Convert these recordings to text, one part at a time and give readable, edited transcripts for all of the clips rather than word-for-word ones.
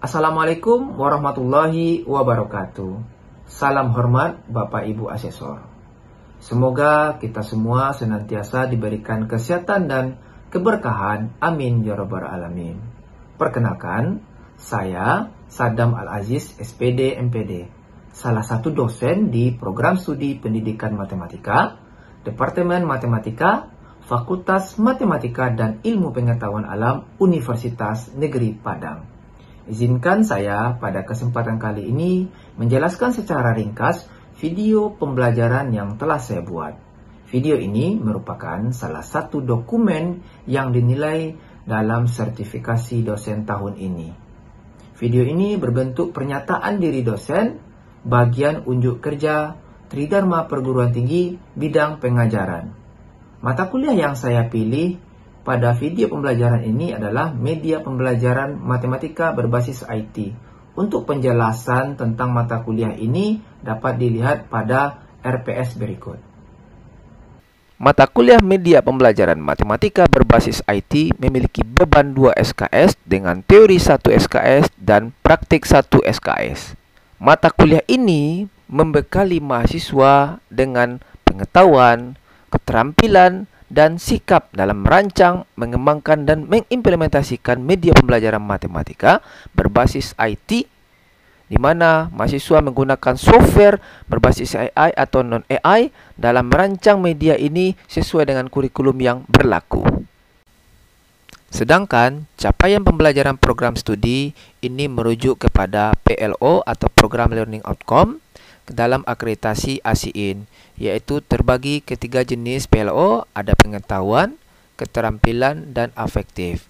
Assalamualaikum warahmatullahi wabarakatuh. Salam hormat Bapak Ibu Asesor. Semoga kita semua senantiasa diberikan kesehatan dan keberkahan. Amin ya rabbal alamin. Perkenalkan, saya Saddam Al-Aziz, SPD MPD, salah satu dosen di Program Studi Pendidikan Matematika, Departemen Matematika, Fakultas Matematika dan Ilmu Pengetahuan Alam, Universitas Negeri Padang. Izinkan saya pada kesempatan kali ini menjelaskan secara ringkas video pembelajaran yang telah saya buat. Video ini merupakan salah satu dokumen yang dinilai dalam sertifikasi dosen tahun ini. Video ini berbentuk pernyataan diri dosen, bagian unjuk kerja, Tridharma Perguruan Tinggi, bidang pengajaran. Mata kuliah yang saya pilih pada video pembelajaran ini adalah media pembelajaran matematika berbasis IT. Untuk penjelasan tentang mata kuliah ini dapat dilihat pada RPS berikut. Mata kuliah media pembelajaran matematika berbasis IT memiliki beban 2 SKS dengan teori 1 SKS dan praktik 1 SKS. Mata kuliah ini membekali mahasiswa dengan pengetahuan, keterampilan, dan sikap dalam merancang, mengembangkan, dan mengimplementasikan media pembelajaran matematika berbasis IT, di mana mahasiswa menggunakan software berbasis AI atau non-AI dalam merancang media ini sesuai dengan kurikulum yang berlaku. Sedangkan capaian pembelajaran program studi ini merujuk kepada PLO atau Program Learning Outcome dalam akreditasi ASIIN, yaitu terbagi ketiga jenis PLO, ada pengetahuan, keterampilan, dan afektif.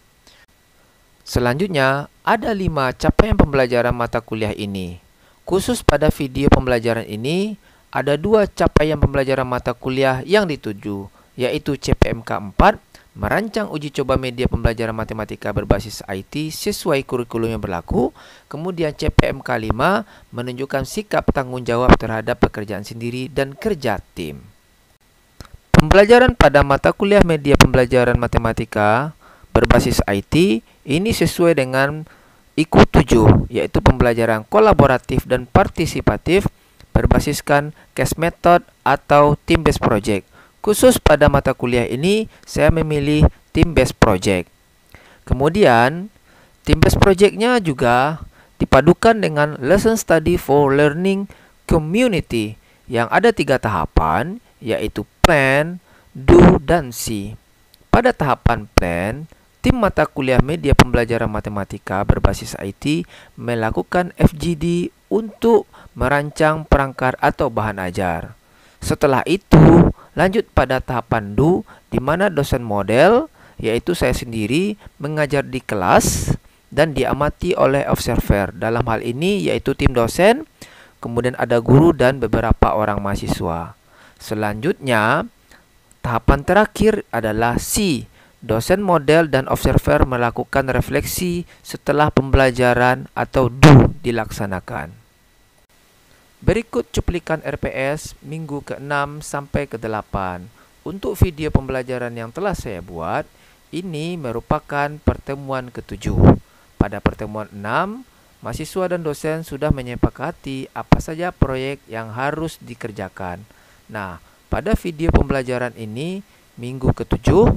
Selanjutnya, ada 5 capaian pembelajaran mata kuliah ini. Khusus pada video pembelajaran ini, ada 2 capaian pembelajaran mata kuliah yang dituju, yaitu CPMK 4, merancang uji coba media pembelajaran matematika berbasis IT sesuai kurikulum yang berlaku. Kemudian CPMK 5 menunjukkan sikap tanggung jawab terhadap pekerjaan sendiri dan kerja tim. Pembelajaran pada mata kuliah media pembelajaran matematika berbasis IT ini sesuai dengan IKU 7, yaitu pembelajaran kolaboratif dan partisipatif berbasiskan case method atau team based project. Khusus pada mata kuliah ini, saya memilih team-based project. Kemudian, team-based project-nya juga dipadukan dengan lesson study for learning community yang ada 3 tahapan, yaitu plan, do, dan see. Pada tahapan plan, tim mata kuliah media pembelajaran matematika berbasis IT melakukan FGD untuk merancang perangkat atau bahan ajar. Setelah itu, lanjut pada tahapan do, di mana dosen model, yaitu saya sendiri, mengajar di kelas dan diamati oleh observer. Dalam hal ini yaitu tim dosen, kemudian ada guru dan beberapa orang mahasiswa. Selanjutnya, tahapan terakhir adalah C. Dosen model dan observer melakukan refleksi setelah pembelajaran atau do dilaksanakan. Berikut cuplikan RPS minggu ke-6 sampai ke-8. Untuk video pembelajaran yang telah saya buat, ini merupakan pertemuan ke-7. Pada pertemuan 6, mahasiswa dan dosen sudah menyepakati apa saja proyek yang harus dikerjakan. Nah, pada video pembelajaran ini, minggu ke-7,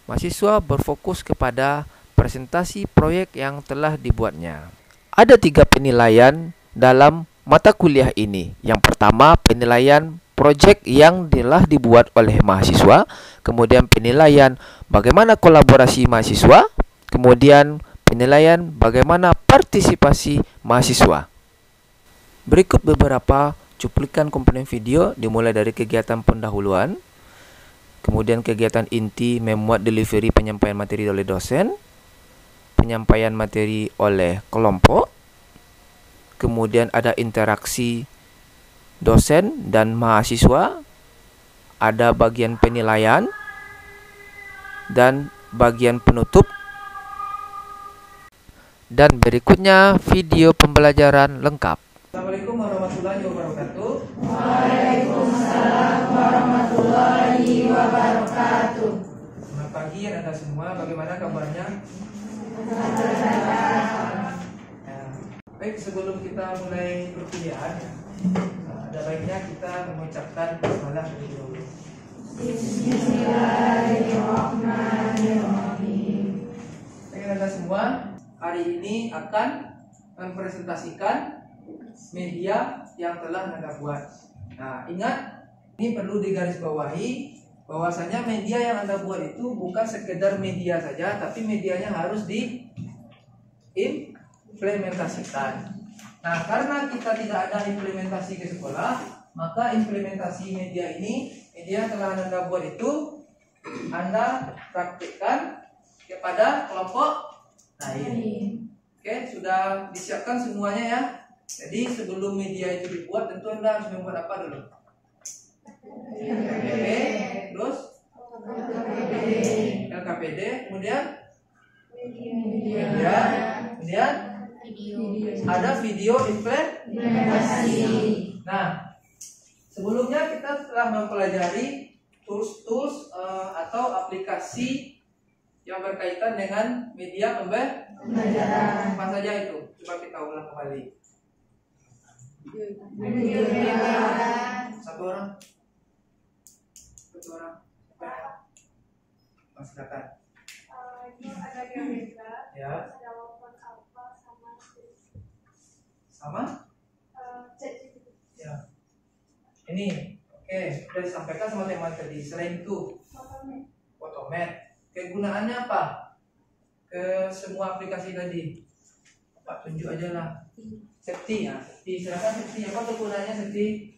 mahasiswa berfokus kepada presentasi proyek yang telah dibuatnya. Ada 3 penilaian dalam mata kuliah ini. Yang pertama, penilaian proyek yang telah dibuat oleh mahasiswa, kemudian penilaian bagaimana kolaborasi mahasiswa, kemudian penilaian bagaimana partisipasi mahasiswa. Berikut beberapa cuplikan komponen video dimulai dari kegiatan pendahuluan, kemudian kegiatan inti memuat delivery penyampaian materi oleh dosen, penyampaian materi oleh kelompok, kemudian ada interaksi dosen dan mahasiswa, ada bagian penilaian, dan bagian penutup. Dan berikutnya video pembelajaran lengkap. Assalamualaikum warahmatullahi wabarakatuh. Waalaikumsalam warahmatullahi wabarakatuh. Selamat pagi Anda semua, bagaimana kabarnya? Baik, sebelum kita mulai perkuliahan, ada baiknya kita mengucapkan basmalah terlebih dahulu. Bismillahirrahmanirrahim. Dengan Anda semua, hari ini akan mempresentasikan media yang telah Anda buat. Nah, ingat, ini perlu digarisbawahi bahwasanya media yang Anda buat itu bukan sekedar media saja, tapi medianya harus diimplementasikan. Nah, karena kita tidak ada implementasi ke sekolah, maka implementasi media ini, media yang telah Anda buat itu Anda praktikkan kepada kelompok lain. Oke, sudah disiapkan semuanya ya. Jadi sebelum media itu dibuat, tentu Anda harus membuat apa dulu? LKPD, terus LKPD, kemudian media, kemudian ada video implementasi. Nah, sebelumnya kita telah mempelajari tools-tools atau aplikasi yang berkaitan dengan media pembelajaran. Apa saja itu? Coba kita ulang kembali. Satu orang. Mas silakan. Itu ada diametra, Ya. ada walaupun alfa Sama? ChatGPT. Ya. Ini, oke, sudah disampaikan sama teman tadi. Selain itu, Photomat. Kegunaannya apa? Ke semua aplikasi tadi. Pak tunjuk aja lah. Safety ya. Safety. Silakan Safety. Apa kegunaannya Safety?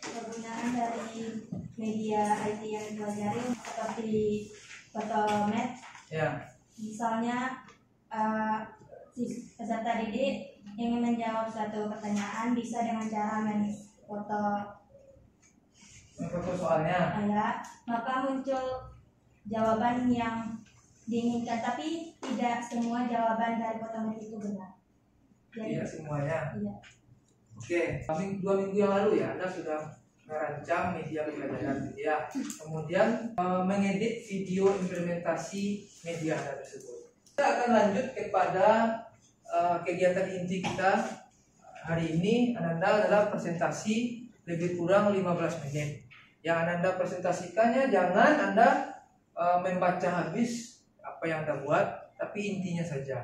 Kegunaan dari media IT yang dipelajari seperti Photomat, Ya. misalnya si peserta didik ingin menjawab suatu pertanyaan bisa dengan cara memfoto soalnya. maka muncul jawaban yang diinginkan, tapi tidak semua jawaban dari Photomat itu benar. Iya semuanya. Iya. Oke, 2 minggu yang lalu ya, Anda sudah merancang media pembelajaran media, kemudian mengedit video implementasi media Anda tersebut. Kita akan lanjut kepada kegiatan inti kita hari ini. Anda adalah presentasi lebih kurang 15 menit. Yang Anda presentasikannya jangan Anda membaca habis apa yang Anda buat, tapi intinya saja.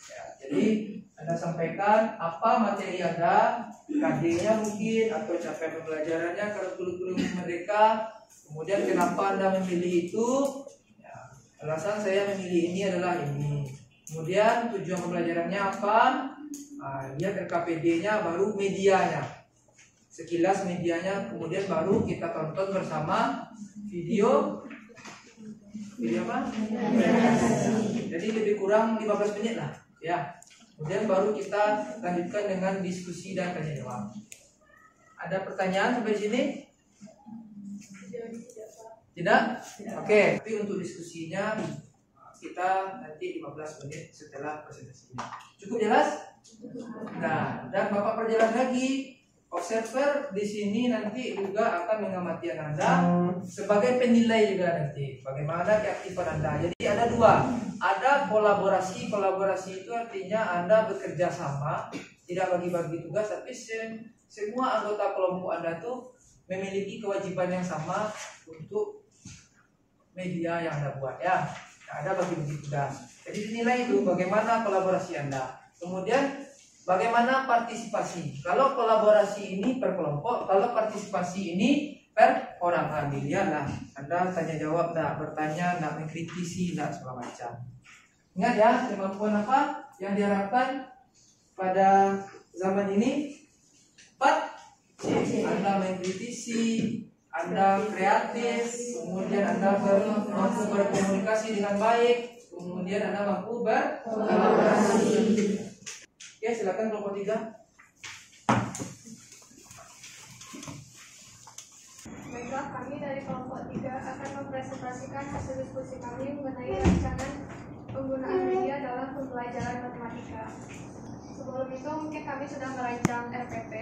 Ya, jadi Anda sampaikan apa materi Anda, KD-nya mungkin, atau capaian pembelajarannya, kurikulum mereka, kemudian kenapa Anda memilih itu, ya, alasan saya memilih ini adalah ini, kemudian tujuan pembelajarannya apa, lihat LKPD-nya, baru medianya, sekilas medianya, kemudian baru kita tonton bersama video apa? Jadi lebih kurang 15 menit lah, ya. Kemudian baru kita lanjutkan dengan diskusi dan tanya jawab. Ada pertanyaan sampai sini? Tidak? Oke. Tapi untuk diskusinya kita nanti 15 menit setelah presentasinya. Cukup jelas? Nah, dan Bapak perjelas lagi. Observer di sini nanti juga akan mengamati Anda sebagai penilai juga nanti. Bagaimana keaktifan Anda. Jadi ada 2. Ada kolaborasi. Kolaborasi itu artinya Anda bekerja sama, tidak bagi-bagi tugas, tapi semua anggota kelompok Anda tuh memiliki kewajiban yang sama untuk media yang Anda buat ya. Nah, ada bagi-bagi tugas. Jadi dinilai itu bagaimana kolaborasi Anda. Kemudian bagaimana partisipasi? Kalau kolaborasi ini per kelompok, kalau partisipasi ini per orang. Nah, dilihatlah. Anda tanya jawab, nak bertanya, nak mengkritisi, nak segala macam. Ingat ya, kemampuan apa yang diharapkan pada zaman ini? 4C. Anda mengkritisi, Anda kreatif, kemudian Anda mampu berkomunikasi dengan baik, kemudian Anda mampu berkolaborasi. Oke, silakan kelompok 3. Baiklah, kami dari kelompok 3 akan mempresentasikan hasil diskusi kami mengenai rancangan penggunaan media dalam pembelajaran matematika. Sebelum itu mungkin kami sudah merancang RPP,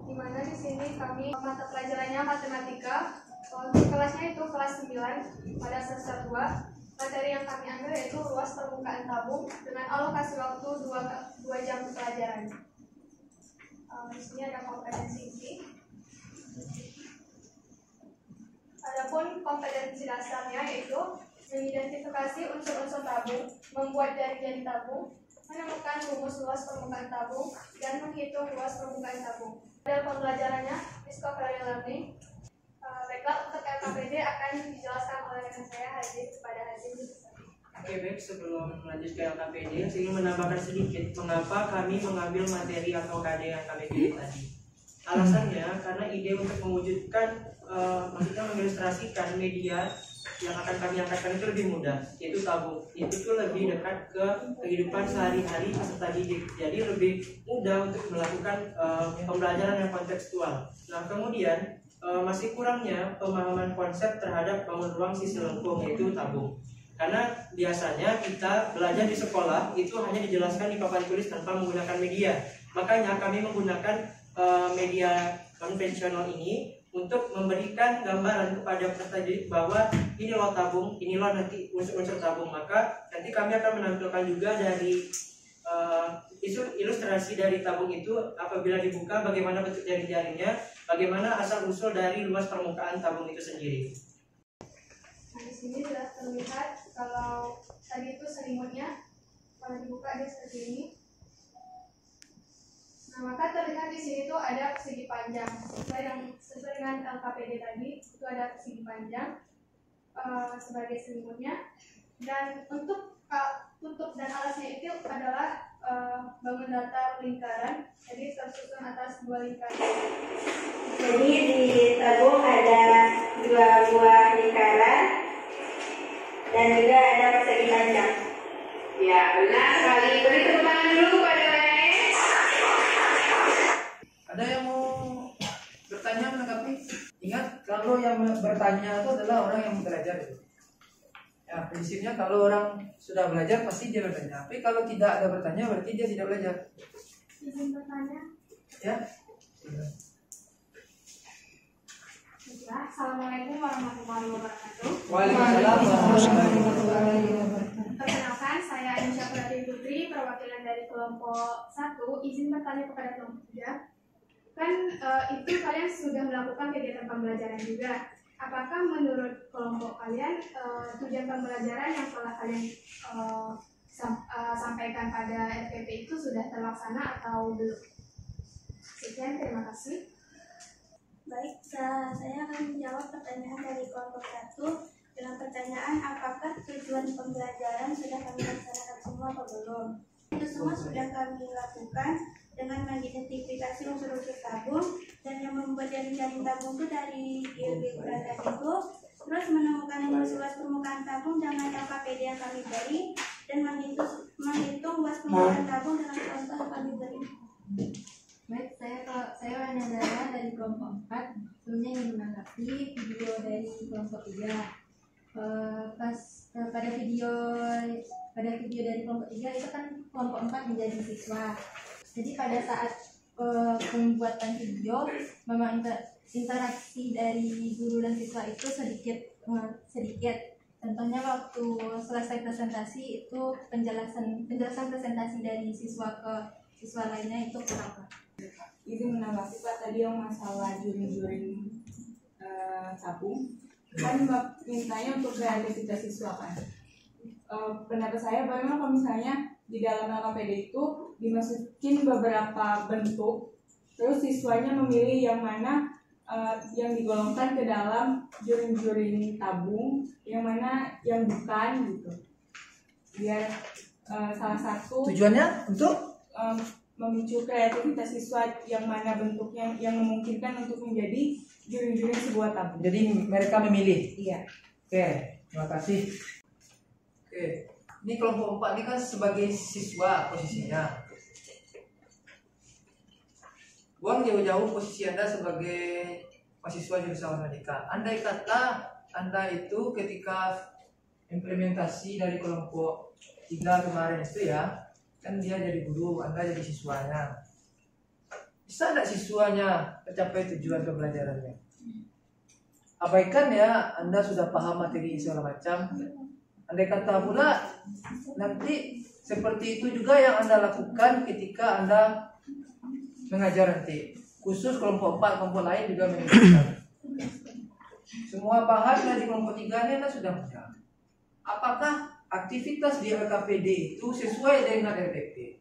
di mana di sini kami mata pelajarannya matematika. Untuk kelasnya itu kelas 9 pada semester 2. Materi yang kami ambil yaitu luas permukaan tabung dengan alokasi waktu 2 jam pelajaran. Di sini ada kompetensi inti. Adapun kompetensi dasarnya yaitu mengidentifikasi unsur-unsur tabung, membuat jari-jari tabung, menemukan rumus luas permukaan tabung, dan menghitung luas permukaan tabung. Model pembelajarannya discovery learning. Baiklah, untuk LKPD akan dijelaskan oleh rekan saya Hazim kepada Hazim. Oke, baik, sebelum lanjut ke LKPD, saya ingin menambahkan sedikit mengapa kami mengambil materi atau KD yang kami pilih tadi. Alasannya karena ide untuk mewujudkan, maksudnya mengilustrasikan media yang akan kami angkatkan itu lebih mudah, yaitu tabung. Itu tuh lebih dekat ke kehidupan sehari-hari peserta didik, jadi lebih mudah untuk melakukan pembelajaran yang kontekstual. Nah, kemudian masih kurangnya pemahaman konsep terhadap bangun ruang sisi lengkung, yaitu tabung. Karena biasanya kita belajar di sekolah itu hanya dijelaskan di papan tulis tanpa menggunakan media. Makanya kami menggunakan media konvensional ini untuk memberikan gambaran kepada peserta didik bahwa ini loh tabung, ini loh nanti unsur-unsur tabung. Maka nanti kami akan menampilkan juga dari ilustrasi dari tabung itu apabila dibuka bagaimana bentuk jari-jarinya, bagaimana asal-usul dari luas permukaan tabung itu sendiri. Nah, di sini sudah terlihat kalau tadi itu selimutnya, kalau dibuka dia seperti ini. Nah, maka terlihat di sini tuh ada persegi panjang. Sesuai dengan LKPD tadi, itu ada persegi panjang sebagai selimutnya. Dan untuk tutup dan alasnya itu adalah bangun datar lingkaran, jadi tersusun atas 2 lingkaran. Jadi di tabung ada 2 buah lingkaran dan juga ada persegi panjang. Ya, benar sekali. Beri tepuk tangan dulu pada Rene. Ada yang mau bertanya menanggapi? Ingat, kalau yang bertanya itu adalah orang yang belajar itu. Ya, prinsipnya kalau orang sudah belajar pasti dia bertanya. Tapi kalau tidak ada bertanya berarti dia tidak belajar. Izin bertanya. Ya. Assalamualaikum warahmatullahi wabarakatuh. Waalaikumsalam warahmatullahi wabarakatuh. Perkenalkan, saya Aisyah Pratiwi Putri, perwakilan dari kelompok 1. Izin bertanya kepada kelompok 3. Kan itu kalian sudah melakukan kegiatan pembelajaran juga. Apakah menurut kelompok kalian tujuan pembelajaran yang telah kalian sampaikan pada RPP itu sudah terlaksana atau belum? Sekian, terima kasih. Baik, saya akan menjawab pertanyaan dari kelompok 1 dengan pertanyaan apakah tujuan pembelajaran sudah kami laksanakan semua atau belum. Itu semua sudah kami lakukan dengan mengidentifikasi unsur-unsur tabung dan yang membuat jaring-jaring tabung itu dari ilmu tadi itu, terus menemukan luas permukaan tabung dengan LKPD yang kami beri dan menghitung luas permukaan tabung dengan contoh yang kami beri. Baik, saya Wanadara dari kelompok 4. Sebelumnya ingin menanggapi video dari kelompok 3. Pada video dari kelompok 3 itu kan kelompok 4 menjadi siswa. Jadi pada saat pembuatan video memang interaksi dari guru dan siswa itu sedikit. Contohnya waktu selesai presentasi itu penjelasan presentasi dari siswa ke siswa lainnya itu kurang. Izin menambahkan Pak tadi yang masalah juring-juring tabung kan mintanya untuk kreativitas siswa kan. Pendapat saya bagaimana kalau misalnya di dalam LKPD itu dimasukin beberapa bentuk, terus siswanya memilih yang mana yang digolongkan ke dalam juring-juring tabung, yang mana yang bukan gitu. Biar salah satu Tujuannya untuk memicu kreativitas siswa yang mana bentuknya yang memungkinkan untuk menjadi juring-juring sebuah tabung. jadi mereka memilih. Iya. Oke, terima kasih. Oke, ini kelompok 4 ini kan sebagai siswa posisinya. Buang jauh-jauh posisi Anda sebagai mahasiswa jurusan matematika. Andai kata Anda itu ketika implementasi dari kelompok 3 kemarin itu ya, kan dia jadi guru, Anda jadi siswanya. Bisa enggak siswanya mencapai tujuan pembelajarannya? Abaikan ya, Anda sudah paham materi segala macam, Andai kata pula nanti seperti itu juga yang Anda lakukan ketika Anda mengajar nanti. Khusus kelompok 4, kelompok lain juga mengajar. Semua bahan dari kelompok 3 ini Anda sudah punya. Apakah aktivitas di LKPD itu sesuai dengan RPP?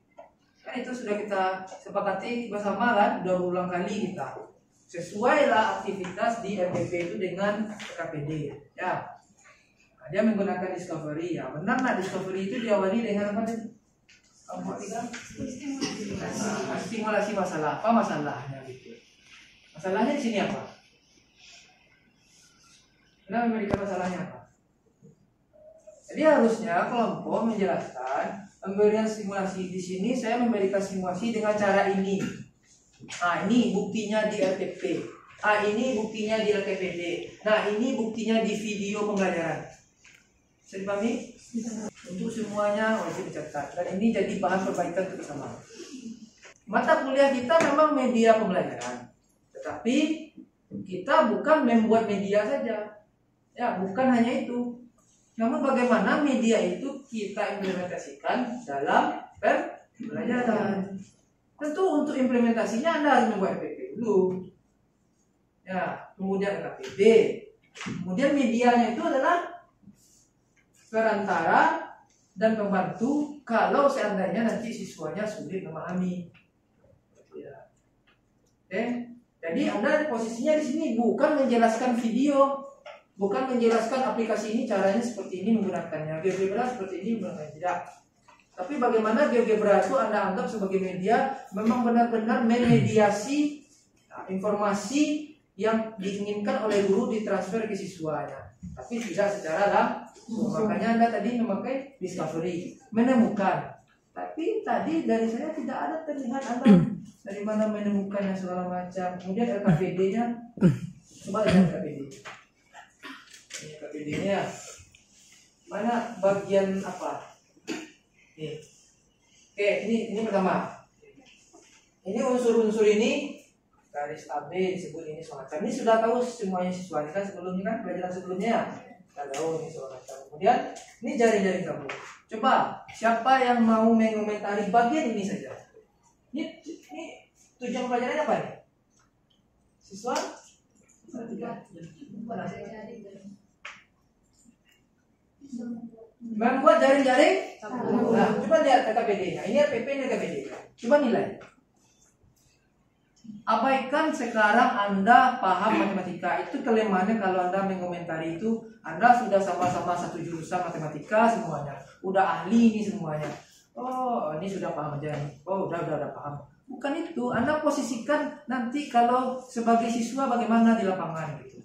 Kan itu sudah kita sepakati bersama kan, udah berulang kali kita. Sesuailah aktivitas di RPP itu dengan LKPD. Ya. Dia menggunakan discovery, ya benar nah discovery itu diawali dengan apa nih? Stimulasi masalah. Apa masalahnya gitu? Masalahnya di sini apa? Kenapa memberikan masalahnya apa? Jadi harusnya kelompok menjelaskan pemberian stimulasi di sini saya memberikan stimulasi dengan cara ini. Nah ini buktinya di RPP. Ah ini buktinya di LKPD. Nah ini buktinya di video pembelajaran. Bisa dipahami? Untuk semuanya wajib dicatat. Dan ini jadi bahan perbaikan bersama. Mata kuliah kita memang media pembelajaran. Tetapi kita bukan membuat media saja. Ya, bukan hanya itu. Namun bagaimana media itu kita implementasikan dalam pembelajaran. Tentu untuk implementasinya Anda harus membuat RPP dulu. Ya, kemudian LKPD. Kemudian medianya itu adalah perantara dan pembantu kalau seandainya nanti siswanya sulit memahami. Ya. Oke. Jadi Anda posisinya di sini bukan menjelaskan video, bukan menjelaskan aplikasi ini caranya seperti ini menggunakannya, GeoGebra seperti ini menggunakannya, tidak. Tapi bagaimana GeoGebra itu Anda anggap sebagai media memang benar-benar memediasi informasi yang diinginkan oleh guru ditransfer ke siswanya, tapi tidak secara langsung. Makanya Anda tadi memakai discovery, menemukan. Tapi tadi dari saya tidak ada terlihat Anda dari mana menemukannya segala macam. Kemudian LKPD-nya, coba lihat LKPD. Ini LKPD-nya, mana bagian apa? Nih. Oke, ini pertama. Ini unsur-unsur ini garis AB disebut ini semacam. Ini sudah tahu semuanya siswa kan sebelumnya kan pelajaran sebelumnya. Kita tahu ini semacam. Kemudian ini jari-jari kamu. Coba siapa yang mau mengomentari bagian ini saja? Ini tujuan pelajarannya apa nih? Siswa? Membuat jaring-jaring. Nah, coba lihat LKPD-nya. Ini RPP, ini LKPD. Coba nilai. Abaikan sekarang Anda paham matematika. Itu kelemahannya kalau Anda mengomentari itu, Anda sudah sama-sama satu jurusan matematika semuanya. Udah ahli ini semuanya. Oh, ini sudah paham aja nih. Oh, udah paham. Bukan itu. Anda posisikan nanti kalau sebagai siswa bagaimana di lapangan gitu.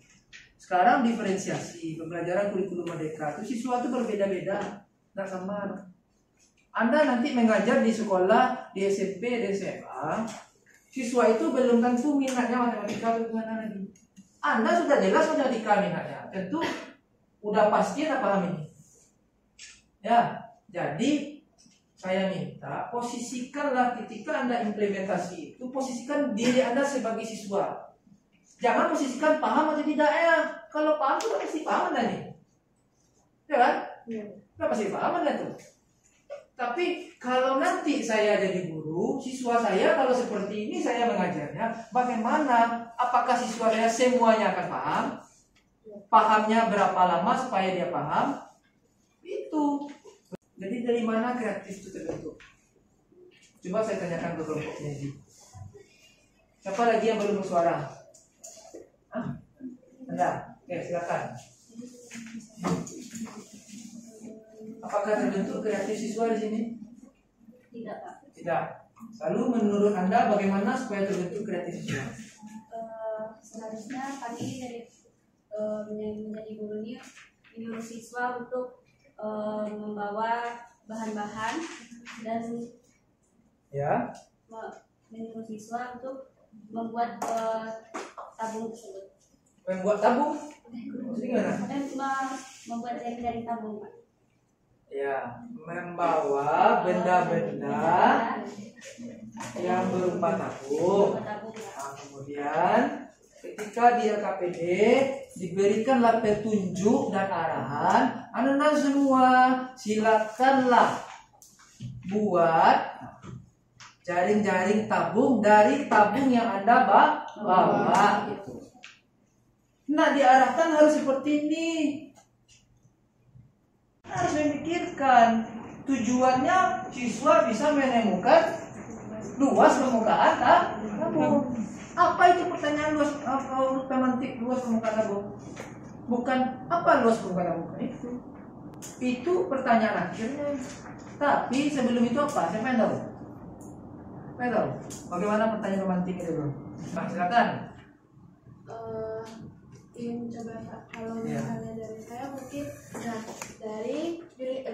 Sekarang diferensiasi pembelajaran kurikulum merdeka itu siswa itu berbeda-beda, nggak sama. Anda nanti mengajar di sekolah, di SMP, di SMA. Siswa itu belum tentu minatnya matematika atau gimana lagi. Anda sudah jelas matematika minatnya, tentu udah pasti Anda paham ini. Ya, jadi saya minta posisikanlah ketika Anda implementasi itu, posisikan diri Anda sebagai siswa. Jangan posisikan paham atau tidak ya. Kalau paham sudah pasti paham Anda nih. Ya kan? Sudah pasti paham Anda tuh. Tapi kalau nanti saya jadi guru, siswa saya kalau seperti ini saya mengajarnya, bagaimana? Apakah siswa saya semuanya akan paham? Pahamnya berapa lama supaya dia paham? Itu. Jadi dari mana kreatif itu terbentuk? Coba saya tanyakan ke kelompoknya ini. Siapa lagi yang belum bersuara? Anda? Oke, silakan. Apakah terbentuk kreatif siswa di sini? Tidak, Pak. Tidak. Lalu menurut Anda bagaimana supaya terbentuk kreatif siswa? Seharusnya kami dari menjadi guru ini menyuruh siswa untuk membawa bahan-bahan dan menyuruh siswa untuk membuat tabung tersebut. Membuat tabung? Maksudnya gimana? Dan membuat jaring-jaring tabung, Pak. Ya, membawa benda-benda yang berupa tabung. Nah, kemudian ketika di LKPD diberikanlah petunjuk dan arahan, Anda Anda semua silakanlah buat jaring-jaring tabung dari tabung yang Anda bawa. Nah, diarahkan harus seperti ini. Harus memikirkan tujuannya siswa bisa menemukan luas permukaan tabung. Apa itu pertanyaan luas pemantik luas permukaan tabung? Bukan apa luas permukaan tabung itu. Itu pertanyaan akhirnya. Tapi sebelum itu apa? Siapa yang tahu? Saya tahu. Bagaimana pertanyaan romantik itu, bro? Nah, silakan. Ingin coba Pak, kalau misalnya dari saya mungkin, nah dari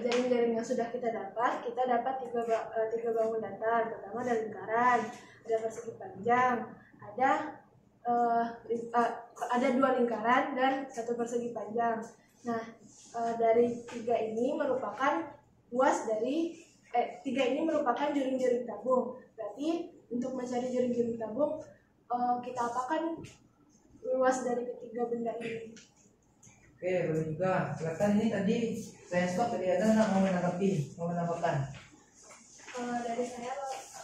jaring-jaring yang sudah kita dapat tiga bangun datar. Pertama ada lingkaran, ada persegi panjang, ada 2 lingkaran dan 1 persegi panjang. Nah, dari tiga ini merupakan jaring-jaring tabung. Berarti untuk mencari jaring-jaring tabung, kita apakan luas dari ketiga benda ini. Oke, boleh juga. Silakan, ini tadi saya stop, tadi ada mau menambahkan. Dari saya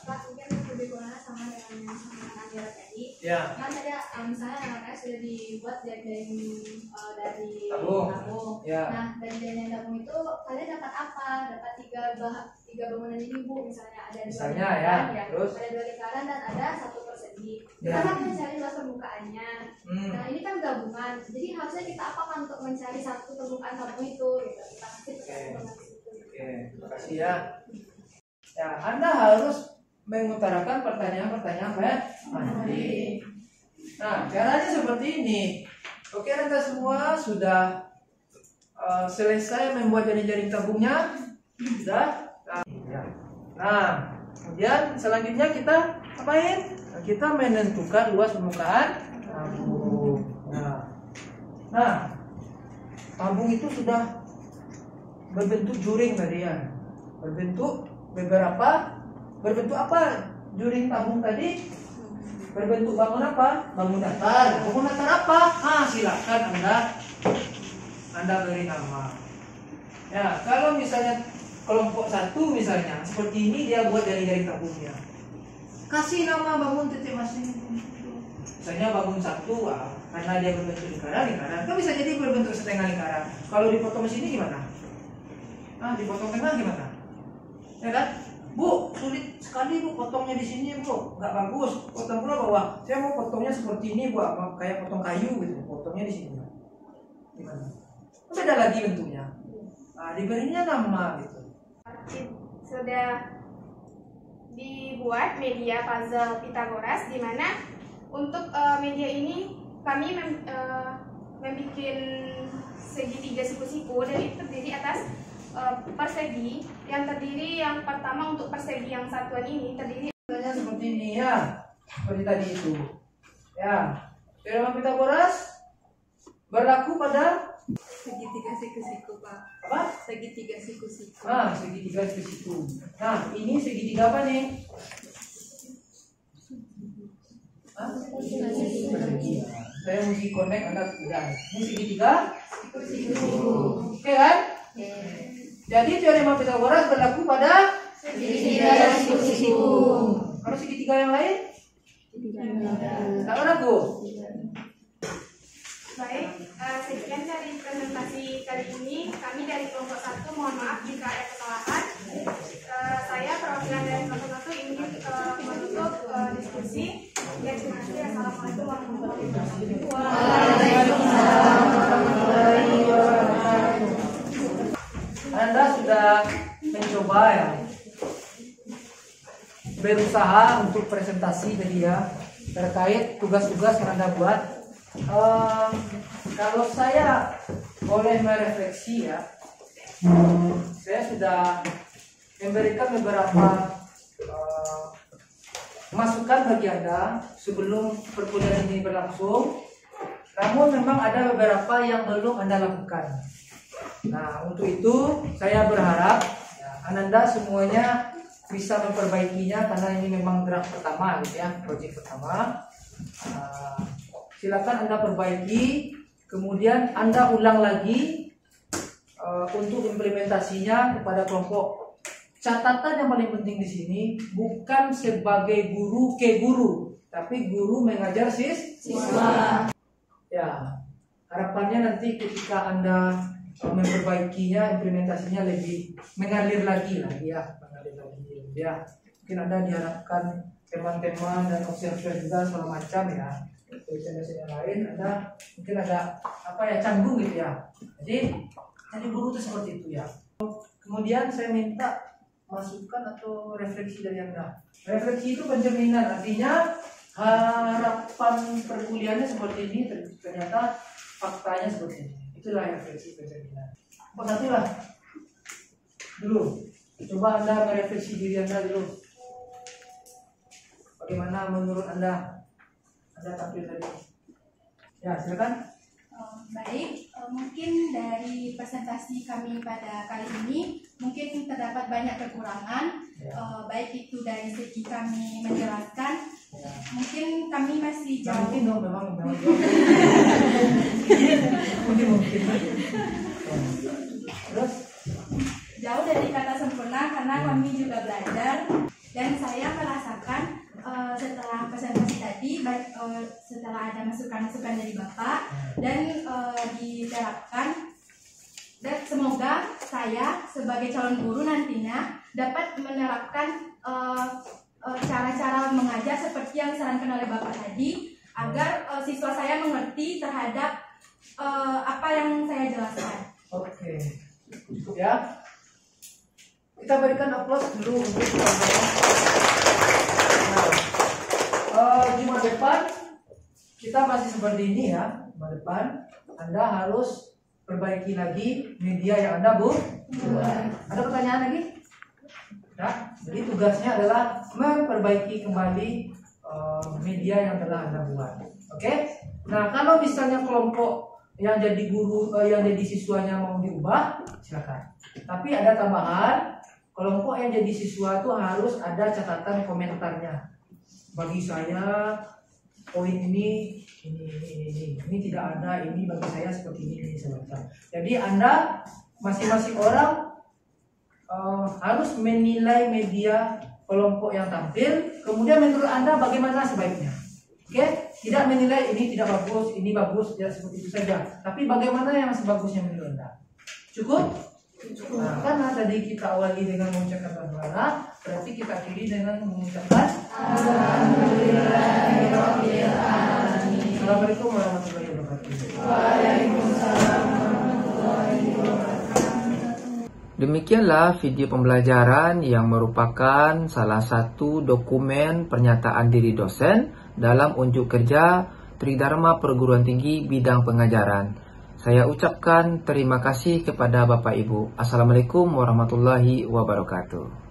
Pak, mungkin lebih kurang sama dengan yang sama Andira tadi. Ya. Kan tadi misalnya anak-anaknya sudah dibuat dari tabung. Ya. Nah, dari jaring tabung itu kalian dapat apa? Dapat tiga bangunan ini, Bu. Misalnya ada Misalnya, 2 lingkaran, ya. Terus? ada 2 lingkaran dan ada 1 persegi. Ya. Kita kan mencari luas permukaannya. Nah, ini kan gabungan. Jadi harusnya kita apakan untuk mencari satu permukaan tabung itu? Gitu. Kita kasih permukaan itu. Oke, terima kasih ya. Ya, Anda harus mengutarakan pertanyaan-pertanyaan nanti. Nah, caranya seperti ini. Oke, Anda semua sudah selesai membuat jaring-jaring tabungnya? Sudah? Nah, kemudian selanjutnya kita apain? Kita menentukan luas permukaan tabung. Nah, tabung itu sudah berbentuk juring tadi ya. Berbentuk apa juring tabung tadi? Berbentuk bangun apa? Bangun datar. Bangun datar apa? Silakan Anda beri nama. Ya, kalau misalnya kelompok 1 misalnya seperti ini, dia buat jaring-jaring tabungnya. Kasih nama bangun titik masing. Misalnya bangun 1, karena dia berbentuk lingkaran. Kan bisa jadi berbentuk setengah lingkaran. Kalau dipotong sini gimana? Dipotong tengah gimana? Ya kan? Bu, sulit sekali Bu potongnya di sini Bu, nggak bagus. Potong pula bawah. Saya mau potongnya seperti ini Bu, kayak potong kayu gitu. Potongnya di sini. Gimana? Beda lagi bentuknya. Diberinya nama gitu. Sudah dibuat media puzzle Pythagoras, di mana untuk media ini kami membuat segitiga siku-siku, dan itu terdiri atas persegi yang pertama untuk persegi yang satuan ini terdiri seperti ini ya, seperti tadi itu ya. Teorema Pythagoras berlaku pada Segitiga siku-siku, Pak. apa? Segitiga siku-siku. Segitiga siku-siku. Nah, ini segitiga apa nih? Saya mesti connect Anda tidak. Ini segitiga siku-siku. Oke kan? Jadi teorema Pythagoras berlaku pada segitiga siku-siku. Kalau segitiga yang lain? Tidak ragu. baik. Sekian dari presentasi kali ini. Kami dari kelompok 1 mohon maaf jika ada kesalahan. Saya perwakilan dari kelompok 1 ingin menutup diskusi. Ya, terima kasih. Assalamualaikum warahmatullahi wabarakatuh. Anda sudah mencoba ya, berusaha untuk presentasi tadi ya, terkait tugas-tugas yang Anda buat. Kalau saya boleh merefleksi ya, saya sudah memberikan beberapa masukan bagi Anda sebelum perkuliahan ini berlangsung. Namun memang ada beberapa yang belum Anda lakukan. Nah, untuk itu saya berharap ya, Anda semuanya bisa memperbaikinya, karena ini memang draft pertama gitu ya, proyek pertama. Silakan Anda perbaiki, kemudian Anda ulang lagi untuk implementasinya kepada kelompok. Catatan yang paling penting di sini bukan sebagai guru ke guru, tapi guru mengajar siswa. Ya, harapannya nanti ketika Anda memperbaikinya, implementasinya lebih mengalir lagi ya, ya. Mungkin Anda diharapkan teman-teman dan observer juga segala macam ya. Dosen-dosen yang lain Anda mungkin ada canggung gitu ya. Jadi guru itu seperti itu ya. Kemudian saya minta masukan atau refleksi dari Anda. Refleksi itu pencerminan, artinya harapan perkuliahannya seperti ini, ternyata faktanya seperti ini. Itulah refleksi pencerminan. Satulah dulu, coba Anda merefleksi diri Anda dulu. Bagaimana menurut Anda tampil tadi? Ya, silakan. Baik, mungkin dari presentasi kami pada kali ini mungkin terdapat banyak kekurangan, baik itu dari segi kami menjelaskan, mungkin kami masih jauh. Mungkin dong, memang. Mungkin. Terus? Jauh dari kata sempurna karena kami juga belajar dan saya merasakan setelah presentasi tadi, baik setelah ada masukan-masukan dari Bapak dan diterapkan, dan semoga saya sebagai calon guru nantinya dapat menerapkan cara-cara mengajar seperti yang disarankan oleh Bapak tadi, agar siswa saya mengerti terhadap apa yang saya jelaskan. Oke, cukup ya. Kita berikan aplaus dulu untuk Jumat depan kita masih seperti ini ya. Jumat depan Anda harus perbaiki lagi media yang Anda buat. Ada pertanyaan lagi? Ya, jadi tugasnya adalah memperbaiki kembali media yang telah Anda buat. Oke? Nah, kalau misalnya kelompok yang jadi guru, yang jadi siswanya mau diubah, silakan. Tapi ada tambahan, kelompok yang jadi siswa itu harus ada catatan komentarnya. Bagi saya poin ini tidak ada, ini bagi saya seperti ini semacam. Jadi Anda masing-masing orang harus menilai media kelompok yang tampil, kemudian menurut Anda bagaimana sebaiknya. Oke? Tidak menilai ini tidak bagus, ini bagus, ya seperti itu saja. Tapi bagaimana yang sebagusnya menurut Anda? Cukup? Nah, karena tadi kita awali dengan mengucapkan basmalah, berarti kita akhiri dengan mengucapkan Alhamdulillahirabbil alamin. Assalamualaikum warahmatullahi wabarakatuh. Waalaikumsalam warahmatullahi wabarakatuh. Demikianlah video pembelajaran yang merupakan salah satu dokumen pernyataan diri dosen dalam unjuk kerja Tridharma Perguruan Tinggi bidang pengajaran. Saya ucapkan terima kasih kepada Bapak Ibu. Assalamualaikum warahmatullahi wabarakatuh.